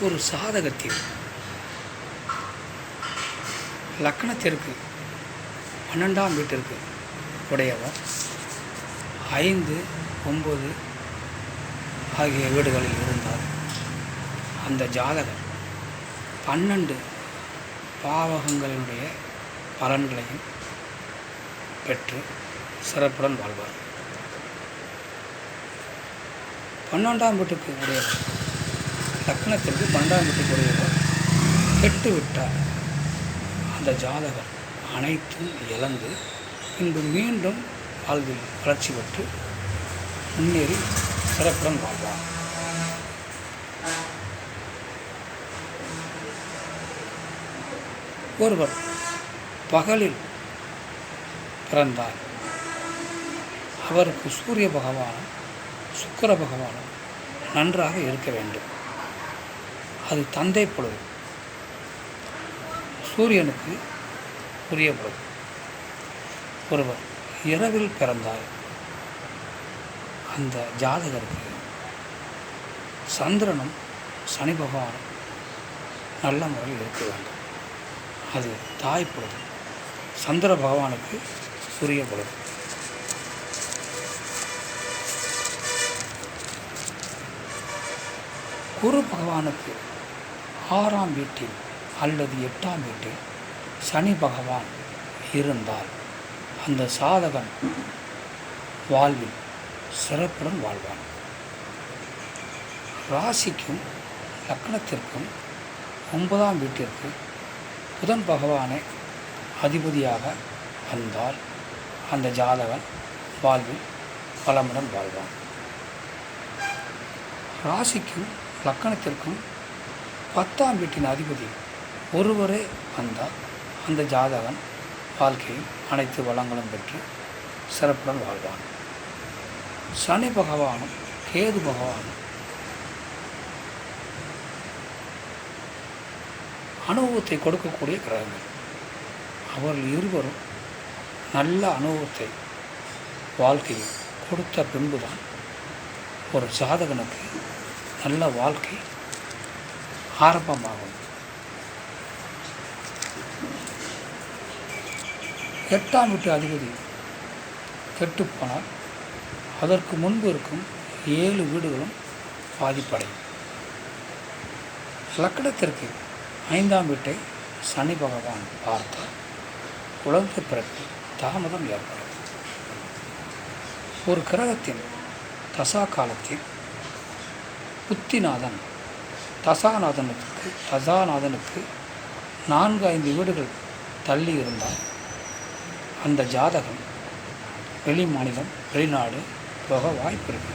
ஒரு சாதகத்தில் லக்னத்திற்கு 12ஆம் வீட்டிற்கு உடையவர் 5, 9 ஆகிய வீடுகளில் இருந்தால் அந்த ஜாதகர் 12 பாவகங்களினுடைய பலன்களையும் பெற்று சிறப்புடன் வாழ்வார். 12ஆம் வீட்டுக்கு உடையவர் லக்னத்திற்கு 12ஆம் வீட்டுக்கு உடையவர் கெட்டுவிட்டார். அந்த ஜாதகர் அனைத்தும் இழந்து பின்பு மீண்டும் வாழ்வில் வளர்ச்சி பெற்று முன்னேறி சிறப்புடன் வாழ்வார். ஒருவர் பகலில் பிறந்தால் அவருக்கு சூரிய பகவானும் சுக்கிர பகவானும் நன்றாக இருக்க வேண்டும். அது தந்தை பொழுது, சூரியனுக்கு உரிய பொழுது. ஒருவர் இரவில் பிறந்தால் அந்த ஜாதகருக்கு சந்திரனும் சனி பகவானும் நல்ல முறையில் இருக்க வேண்டும். அது தாய் பொழுது, சந்திர பகவானுக்கு உரிய பொழுது. குரு பகவானுக்கு 6ஆம் வீட்டில் அல்லது 8ஆம் வீட்டில் சனி பகவான் இருந்தால் அந்த சாதகன் வாழ்வில் சிறப்புடன் வாழ்வான். ராசிக்கும் லக்னத்திற்கும் 9ஆம் வீட்டிற்கு புதன் பகவானை அதிபதியாக வந்தால் அந்த ஜாதகன் வாழ்வில் வளமுடன் வாழ்வான். ராசிக்கும் லக்கணத்திற்கும் 10ஆம் வீட்டின் அதிபதி ஒருவரே வந்தால் அந்த ஜாதகன் வாழ்க்கையில் அனைத்து வளங்களும் பெற்று சிறப்புடன் வாழ்வான். சனி பகவானும் கேது பகவானும் அனுபவத்தை கொடுக்கக்கூடிய கிரகங்கள். அவர்கள் இருவரும் நல்ல அனுபவத்தை வாழ்க்கையில் கொடுத்த பின்புதான் ஒரு சாதகனுக்கு நல்ல வாழ்க்கை ஆரம்பமாகும். 8ஆம் வீட்டு அதிபதி கெட்டுப்போனால் அதற்கு முன்பு இருக்கும் 7 வீடுகளும் பாதிப்படையும். லக்னத்திற்கு 5ஆம் வீட்டை சனி பகவான் பார்த்தால் குழந்தை பிறப்பில் தாமதம் ஏற்படும். ஒரு கிரகத்தின் தசா காலத்தில் புத்திநாதன் தசாநாதனுக்கு 4-5 வீடுகள் தள்ளி இருந்தால் அந்த ஜாதகம் வெளி மாநிலம் வெளிநாடு போக வாய்ப்பு இருக்கு.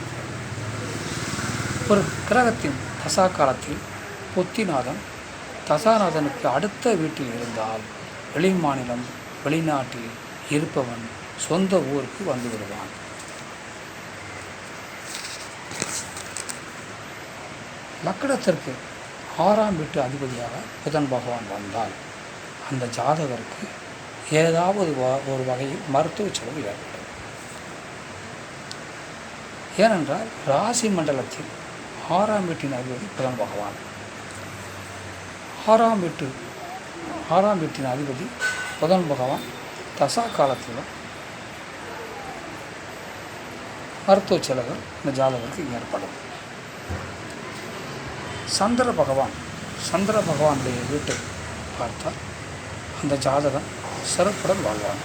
ஒரு கிரகத்தின் தசா காலத்தில் புத்திநாதன் தசாநாதனுக்கு அடுத்த வீட்டில் இருந்தால் வெளி மாநிலம் வெளிநாட்டில் இருப்பவன் சொந்த ஊருக்கு வந்து விடுவான். லக்னத்திற்கு 6ஆம் வீட்டு அதிபதியாக புதன் பகவான் வந்தால் அந்த ஜாதகருக்கு ஏதாவது ஒரு வகையில் மருத்துவ செலவு ஏற்படும். ஏனென்றால் ராசி மண்டலத்தில் 6ஆம் வீட்டின் அதிபதி புதன் பகவான். 6ஆம் வீட்டின் அதிபதி புதன் பகவான் தசா காலத்திலும் மருத்துவ செலவு இந்த ஜாதகருக்கு ஏற்படும். சந்திர பகவானுடைய வீட்டை பார்த்தால் அந்த ஜாதகன் சிறப்புடன் வாழ்வான்.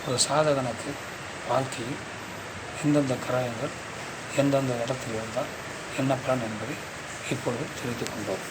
ஒரு சாதகனுக்கு வாழ்க்கையில் எந்தெந்த கிரகங்கள் எந்தெந்த இடத்தில் இருந்தால் என்ன பலன் என்பதை இப்பொழுது தெரிந்து கொண்டோம்.